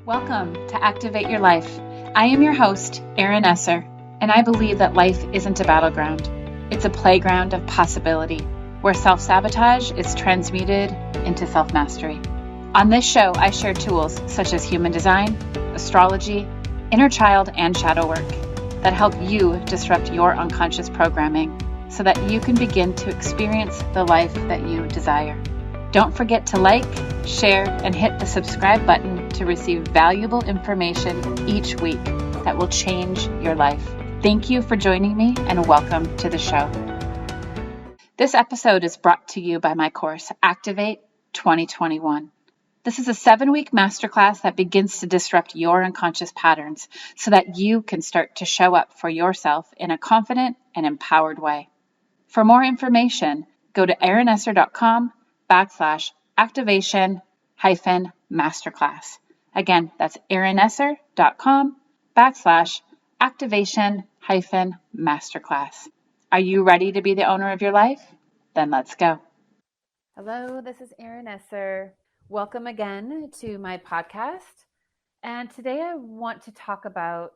Welcome to Activate Your Life. I am your host, Erin Esser, and I believe that life isn't a battleground. It's a playground of possibility, where self-sabotage is transmuted into self-mastery. On this show, I share tools such as human design, astrology, inner child, and shadow work that help you disrupt your unconscious programming so that you can begin to experience the life that you desire. Don't forget to like, share, and hit the subscribe button to receive valuable information each week that will change your life. Thank you for joining me and welcome to the show. This episode is brought to you by my course, Activate 2021. This is a 7-week masterclass that begins to disrupt your unconscious patterns so that you can start to show up for yourself in a confident and empowered way. For more information, go to erinesser.com/activation-masterclass. Again, that's erinesser.com/activation-masterclass. Are you ready to be the owner of your life? Then let's go. Hello, this is Erin Esser. Welcome again to my podcast. And today I want to talk about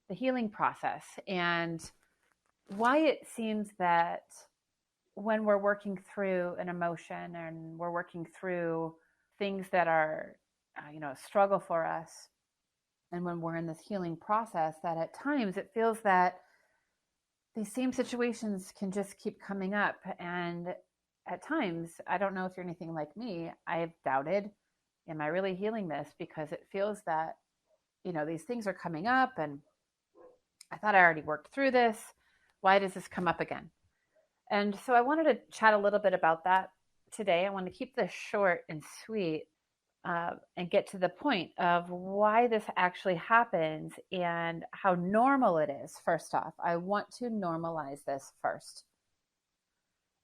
the healing process and why it seems that when we're working through an emotion and we're working through things that are, a struggle for us, and when we're in this healing process, that at times it feels that these same situations can just keep coming up. And at times, I don't know if you're anything like me, I've doubted, am I really healing this? Because it feels that, these things are coming up and I thought I already worked through this. Why does this come up again? And so I wanted to chat a little bit about that today. I want to keep this short and sweet and get to the point of why this actually happens and how normal it is. First off, I want to normalize this first.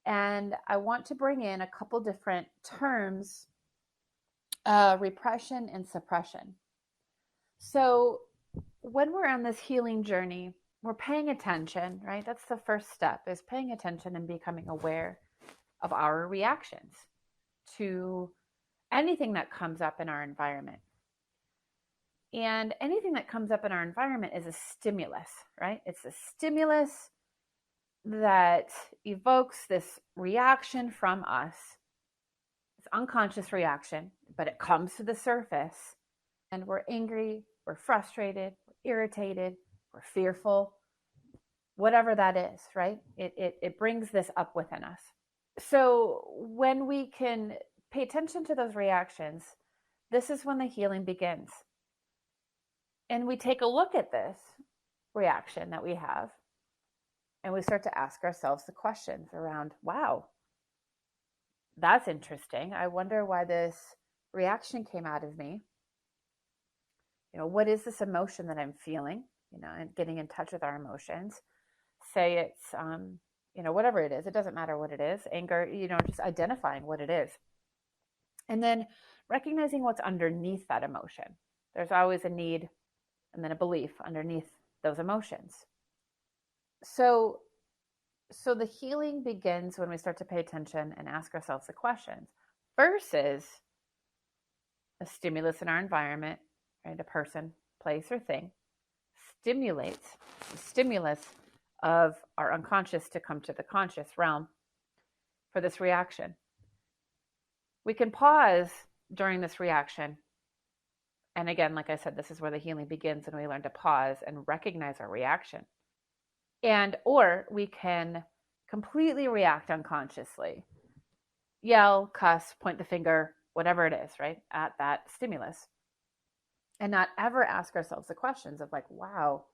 And I want to bring in a couple different terms, repression and suppression. So when we're on this healing journey, we're paying attention, right? That's the first step, is paying attention and becoming aware of our reactions to anything that comes up in our environment. And anything that comes up in our environment is a stimulus, right? It's a stimulus that evokes this reaction from us. It's unconscious reaction, but it comes to the surface and we're angry, we're frustrated, we're irritated, we're fearful, whatever that is, right? It brings this up within us. So when we can pay attention to those reactions, this is when the healing begins. And we take a look at this reaction that we have, and we start to ask ourselves the questions around, wow, that's interesting. I wonder why this reaction came out of me. What is this emotion that I'm feeling? And getting in touch with our emotions. Say it's, whatever it is. It doesn't matter what it is. Anger, just identifying what it is. And then recognizing what's underneath that emotion. There's always a need and then a belief underneath those emotions. So the healing begins when we start to pay attention and ask ourselves the questions versus a stimulus in our environment, right? A person, place, or thing stimulates the stimulus of our unconscious to come to the conscious realm for this reaction. We can pause during this reaction. And again, like I said, this is where the healing begins, and we learn to pause and recognize our reaction. Or we can completely react unconsciously, yell, cuss, point the finger, whatever it is, right, at that stimulus. And not ever ask ourselves the questions of like, wow,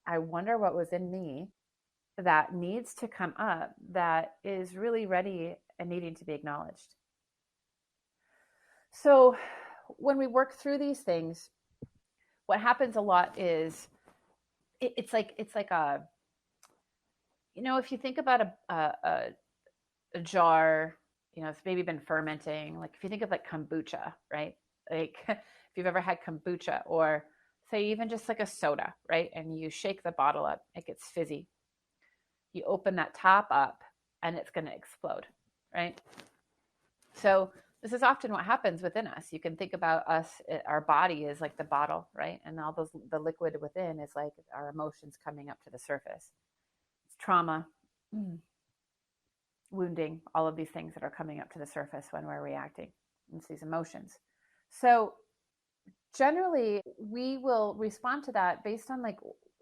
I wonder what was in me that needs to come up that is really ready and needing to be acknowledged. So when we work through these things, what happens a lot is it's like a, if you think about a jar, it's maybe been fermenting. Like if you think of like kombucha, right? Like if you've ever had kombucha, or say even just like a soda, right? And you shake the bottle up, it gets fizzy. You open that top up and it's going to explode, right? So This is often what happens within us. You can think about us, our body is like the bottle, right? And all those, the liquid within is like our emotions coming up to the surface. It's trauma, wounding, all of these things that are coming up to the surface when we're reacting. It's these emotions. So generally, we will respond to that based on like,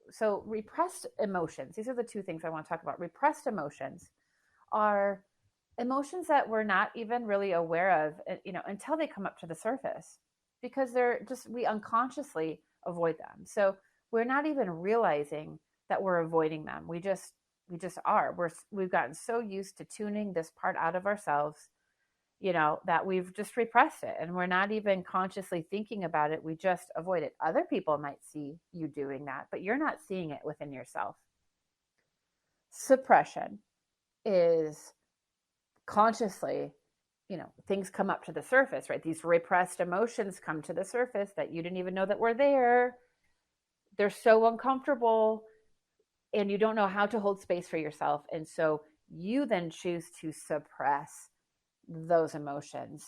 so repressed emotions. These are the two things I want to talk about. Repressed emotions are emotions that we're not even really aware of, until they come up to the surface, because they're just, we unconsciously avoid them. So we're not even realizing that we're avoiding them. We just are. We've gotten so used to tuning this part out of ourselves, that we've just repressed it, and we're not even consciously thinking about it. We just avoid it. Other people might see you doing that, but you're not seeing it within yourself. Suppression is consciously, things come up to the surface, right? These repressed emotions come to the surface that you didn't even know that were there. They're so uncomfortable, and you don't know how to hold space for yourself. And so you then choose to suppress those emotions,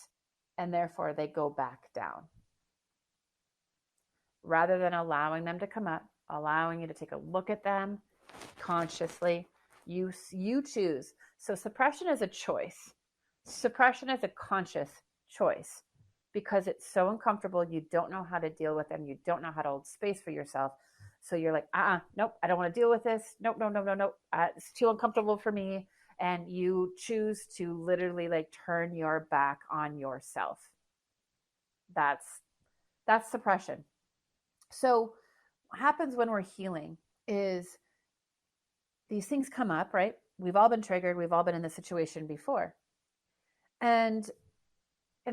and therefore they go back down. Rather than allowing them to come up, allowing you to take a look at them consciously, you choose. So suppression is a choice. Suppression is a conscious choice, because it's so uncomfortable. You don't know how to deal with them. You don't know how to hold space for yourself. So you're like, nope, I don't want to deal with this. Nope, no. It's too uncomfortable for me. And you choose to literally like turn your back on yourself. That's suppression. So what happens when we're healing is these things come up, right? We've all been triggered. We've all been in this situation before. And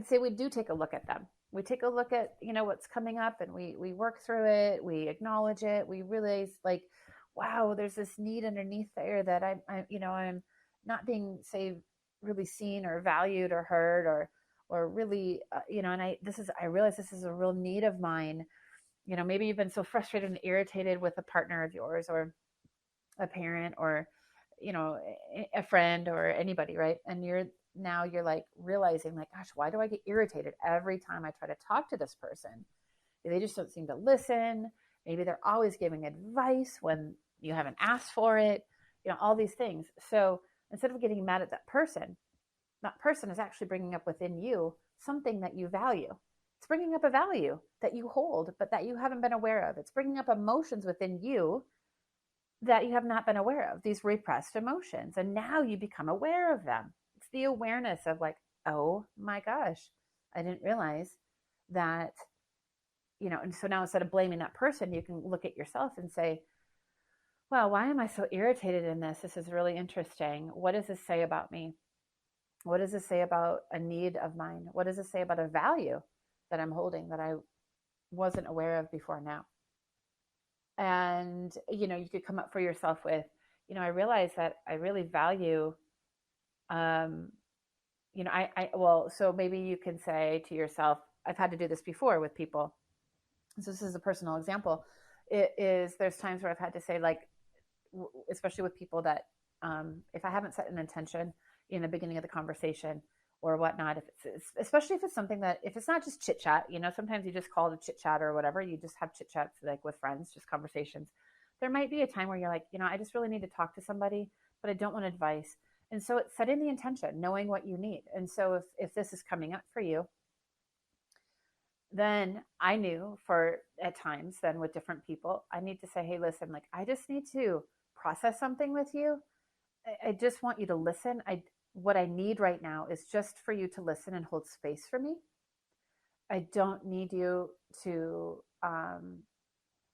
say we do take a look at them. We take a look at, what's coming up, and we work through it. We acknowledge it. We realize like, wow, there's this need underneath there that I'm not being, say, really seen or valued or heard, or really, and I realize this is a real need of mine. Maybe you've been so frustrated and irritated with a partner of yours, or a parent, or, a friend, or anybody, right? And you're like realizing like, gosh, why do I get irritated every time I try to talk to this person? They just don't seem to listen. Maybe they're always giving advice when you haven't asked for it, all these things. So instead of getting mad at that person is actually bringing up within you something that you value. It's bringing up a value that you hold, but that you haven't been aware of. It's bringing up emotions within you that you have not been aware of, these repressed emotions. And now you become aware of them. It's the awareness of like, oh my gosh, I didn't realize that, and so now instead of blaming that person, you can look at yourself and say, well, why am I so irritated in this? This is really interesting. What does this say about me? What does this say about a need of mine? What does this say about a value that I'm holding that I wasn't aware of before now? And, you could come up for yourself with, I realize that I really value, well, so maybe you can say to yourself, I've had to do this before with people. So this is a personal example. There's times where I've had to say, like, especially with people that, if I haven't set an intention in the beginning of the conversation or whatnot, especially if it's something that, if it's not just chit chat, sometimes you just call it a chit chat or whatever, you just have chit chats like with friends, just conversations. There might be a time where you're like, I just really need to talk to somebody, but I don't want advice. And so it's setting the intention, knowing what you need. And so if this is coming up for you, then I knew for at times then with different people, I need to say, hey, listen, like, I just need to process something with you. I just want you to listen. What I need right now is just for you to listen and hold space for me. I don't need you to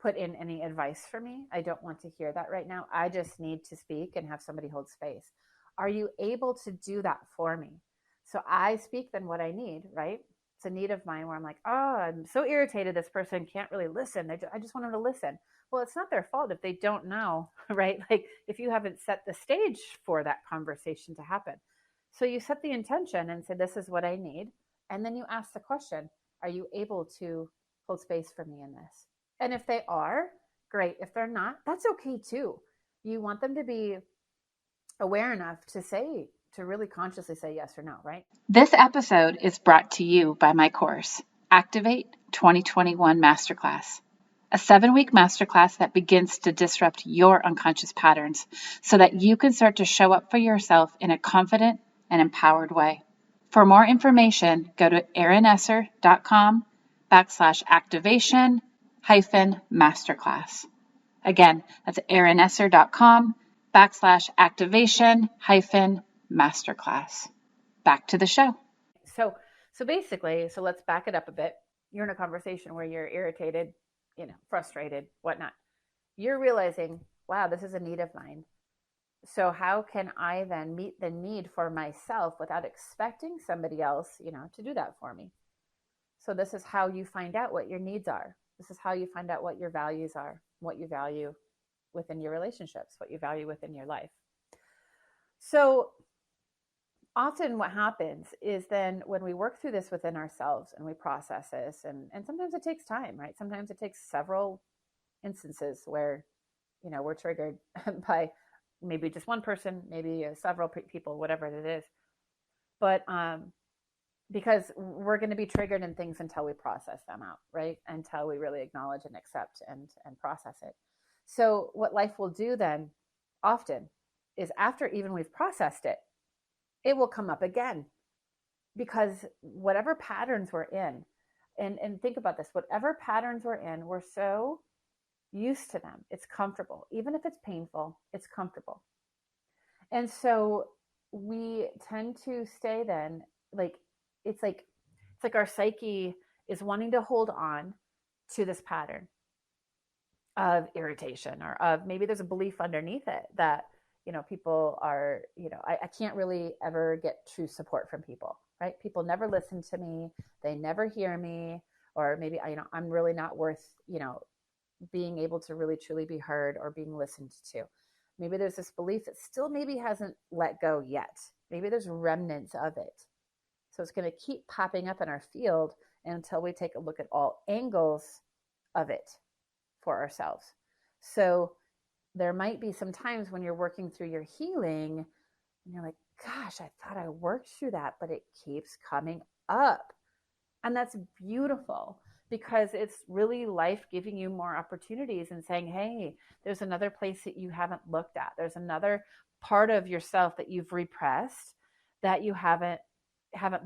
put in any advice for me. I don't want to hear that right now. I just need to speak and have somebody hold space. Are you able to do that for me? So I speak then what I need, right? It's a need of mine where I'm like, oh, I'm so irritated. This person can't really listen. I just want them to listen. Well, it's not their fault if they don't know, right? Like if you haven't set the stage for that conversation to happen. So you set the intention and say, this is what I need. And then you ask the question, are you able to hold space for me in this? And if they are, great. If they're not, that's okay too. You want them to be aware enough to say, to really consciously say yes or no, right? This episode is brought to you by my course, Activate 2021 Masterclass, a 7-week masterclass that begins to disrupt your unconscious patterns so that you can start to show up for yourself in a confident and empowered way. For more information, go to erinesser.com/activation-masterclass. Again, that's erinesser.com/activation-masterclass. Back to the show. So basically, so let's back it up a bit. You're in a conversation where you're irritated, frustrated, whatnot. You're realizing, wow, this is a need of mine. So how can I then meet the need for myself without expecting somebody else, to do that for me? So this is how you find out what your needs are. This is how you find out what your values are, what you value within your relationships, what you value within your life. So often what happens is then when we work through this within ourselves and we process this, and sometimes it takes time, right? Sometimes it takes several instances where, we're triggered by maybe just one person, maybe several people, whatever it is. But because we're going to be triggered in things until we process them out, right? Until we really acknowledge and accept and process it. So what life will do then often is after even we've processed it, it will come up again, because whatever patterns we're in, and think about this, whatever patterns we're in, we're so used to them. It's comfortable. Even if it's painful, it's comfortable. And so we tend to stay then, it's like our psyche is wanting to hold on to this pattern of irritation, or of maybe there's a belief underneath it that, people are, I can't really ever get true support from people, right? People never listen to me. They never hear me. Or maybe, I'm really not worth, being able to really truly be heard or being listened to. Maybe there's this belief that still maybe hasn't let go yet. Maybe there's remnants of it. So it's going to keep popping up in our field until we take a look at all angles of it for ourselves. So there might be some times when you're working through your healing and you're like, gosh, I thought I worked through that, but it keeps coming up. And that's beautiful, because it's really life giving you more opportunities and saying, hey, there's another place that you haven't looked at. There's another part of yourself that you've repressed that you haven't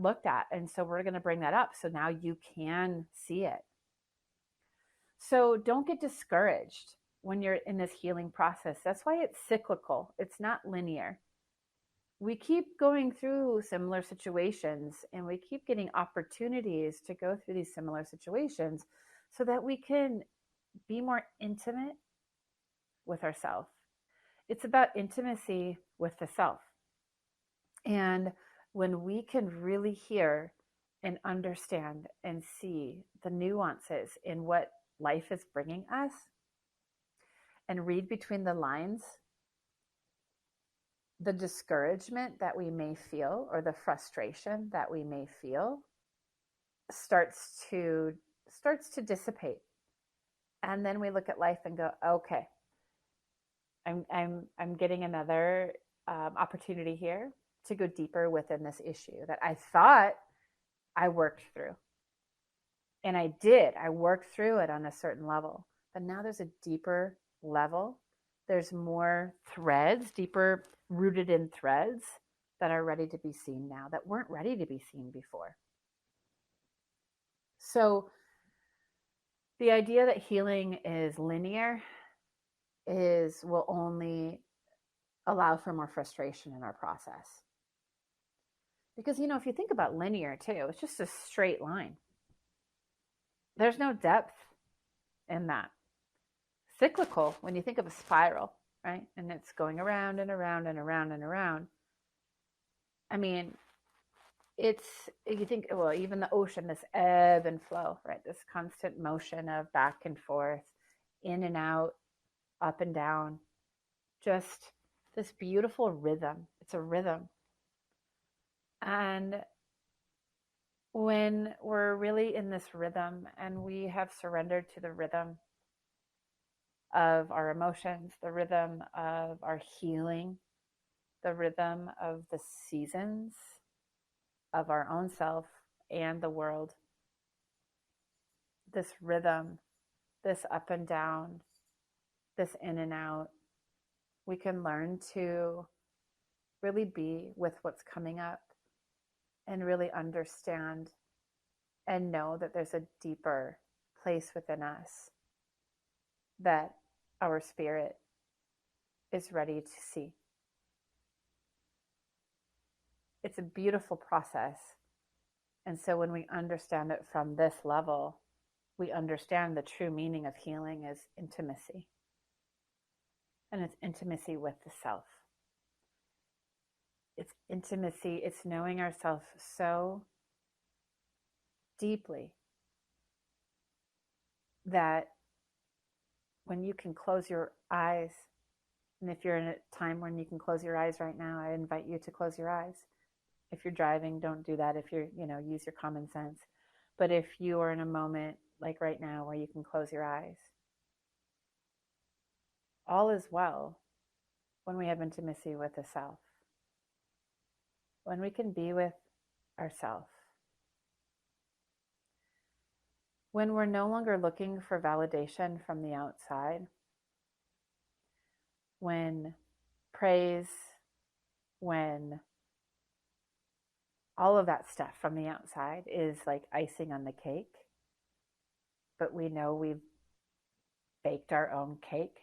looked at. And so we're going to bring that up so now you can see it. So don't get discouraged when you're in this healing process. That's why it's cyclical. It's not linear. We keep going through similar situations, and we keep getting opportunities to go through these similar situations so that we can be more intimate with ourselves. It's about intimacy with the self. And when we can really hear and understand and see the nuances in what life is bringing us, and read between the lines, the discouragement that we may feel or the frustration that we may feel starts to dissipate. And then we look at life and go, okay, I'm getting another opportunity here to go deeper within this issue that I thought I worked through. And I did. I worked through it on a certain level. But now there's a deeper level. There's more threads, deeper rooted in threads that are ready to be seen now, that weren't ready to be seen before. So the idea that healing is linear will only allow for more frustration in our process. Because, if you think about linear too, it's just a straight line. There's no depth in that. Cyclical, when you think of a spiral, right? And it's going around and around and around and around. I mean, you think, well, even the ocean, this ebb and flow, right? This constant motion of back and forth, in and out, up and down, just this beautiful rhythm. It's a rhythm. And when we're really in this rhythm and we have surrendered to the rhythm of our emotions, the rhythm of our healing, the rhythm of the seasons of our own self and the world. This rhythm, this up and down, this in and out. We can learn to really be with what's coming up and really understand and know that there's a deeper place within us that our spirit is ready to see. It's a beautiful process. And so when we understand it from this level, we understand the true meaning of healing is intimacy. And it's intimacy with the self. It's intimacy, it's knowing ourselves so deeply that when you can close your eyes, and if you're in a time when you can close your eyes right now, I invite you to close your eyes. If you're driving, don't do that. If you're, use your common sense. But if you are in a moment like right now where you can close your eyes, all is well when we have intimacy with the self. When we can be with ourself. When we're no longer looking for validation from the outside. When praise, when all of that stuff from the outside is like icing on the cake, but we know we've baked our own cake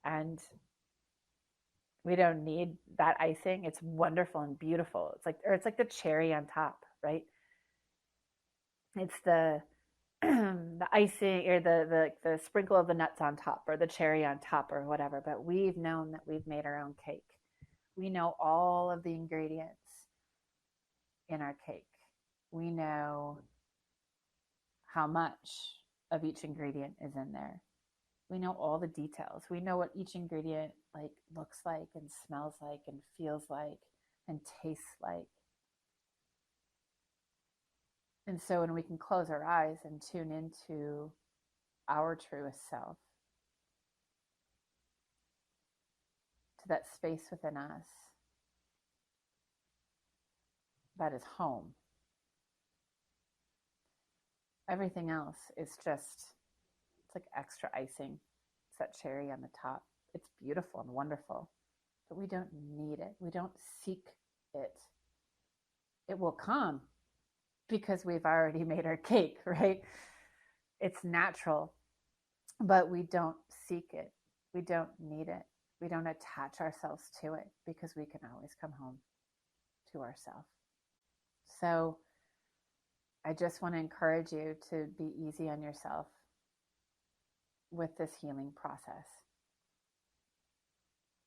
and we don't need that icing. It's wonderful and beautiful. It's like the cherry on top, right? It's the the icing or the sprinkle of the nuts on top or the cherry on top or whatever, but we've known that we've made our own cake. We know all of the ingredients in our cake. We know how much of each ingredient is in there. We know all the details. We know what each ingredient like looks like and smells like and feels like and tastes like. And so when we can close our eyes and tune into our truest self, to that space within us that is home, everything else is just, it's like extra icing. It's that cherry on the top. It's beautiful and wonderful, but we don't need it. We don't seek it. It will come because we've already made our cake, right? It's natural, but we don't seek it. We don't need it. We don't attach ourselves to it because we can always come home to ourselves. So I just want to encourage you to be easy on yourself with this healing process.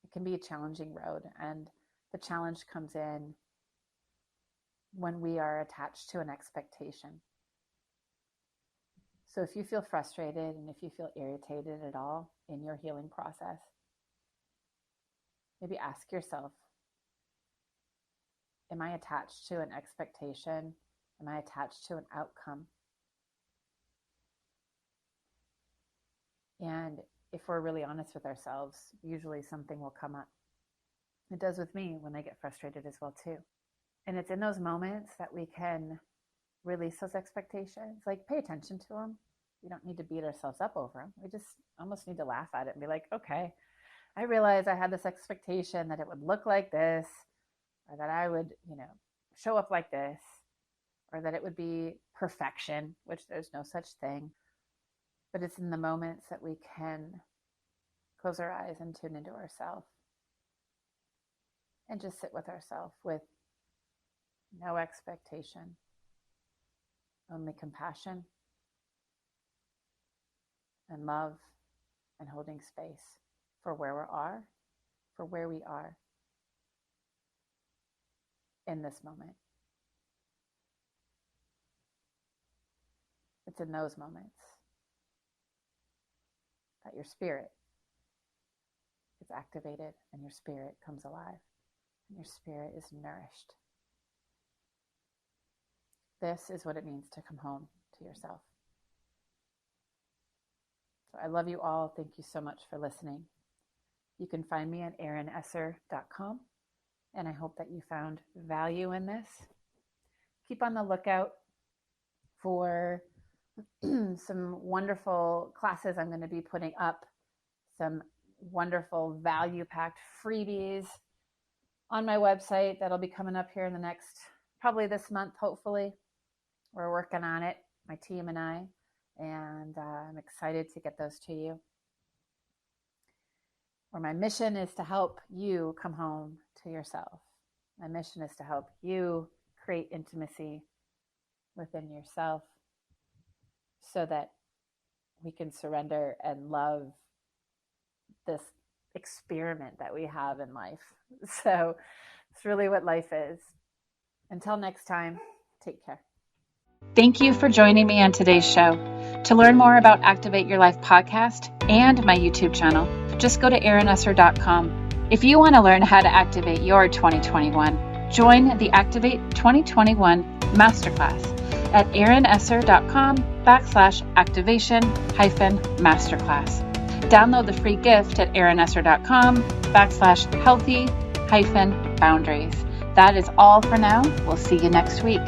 It can be a challenging road, and the challenge comes in when we are attached to an expectation. So if you feel frustrated and if you feel irritated at all in your healing process, maybe ask yourself, am I attached to an expectation? Am I attached to an outcome? And if we're really honest with ourselves, usually something will come up. It does with me when I get frustrated as well too. And it's in those moments that we can release those expectations, like pay attention to them. We don't need to beat ourselves up over them. We just almost need to laugh at it and be like, okay, I realized I had this expectation that it would look like this, or that I would, show up like this, or that it would be perfection, which there's no such thing. But it's in the moments that we can close our eyes and tune into ourselves and just sit with ourselves with no expectation, only compassion and love and holding space for where we are in this moment. It's in those moments that your spirit is activated and your spirit comes alive and your spirit is nourished. This is what it means to come home to yourself. So I love you all. Thank you so much for listening. You can find me at erinesser.com, and I hope that you found value in this. Keep on the lookout for some wonderful classes I'm going to be putting up, some wonderful value-packed freebies on my website that'll be coming up here in the next, probably this month, hopefully. We're working on it, my team and I, and I'm excited to get those to you. Where my mission is to help you come home to yourself. My mission is to help you create intimacy within yourself so that we can surrender and love this experiment that we have in life. So it's really what life is. Until next time, take care. Thank you for joining me on today's show. To learn more about Activate Your Life podcast and my YouTube channel, just go to erinesser.com. If you want to learn how to activate your 2021, join the Activate 2021 Masterclass at erinesser.com/activation-masterclass. Download the free gift at erinesser.com/healthy-boundaries. That is all for now. We'll see you next week.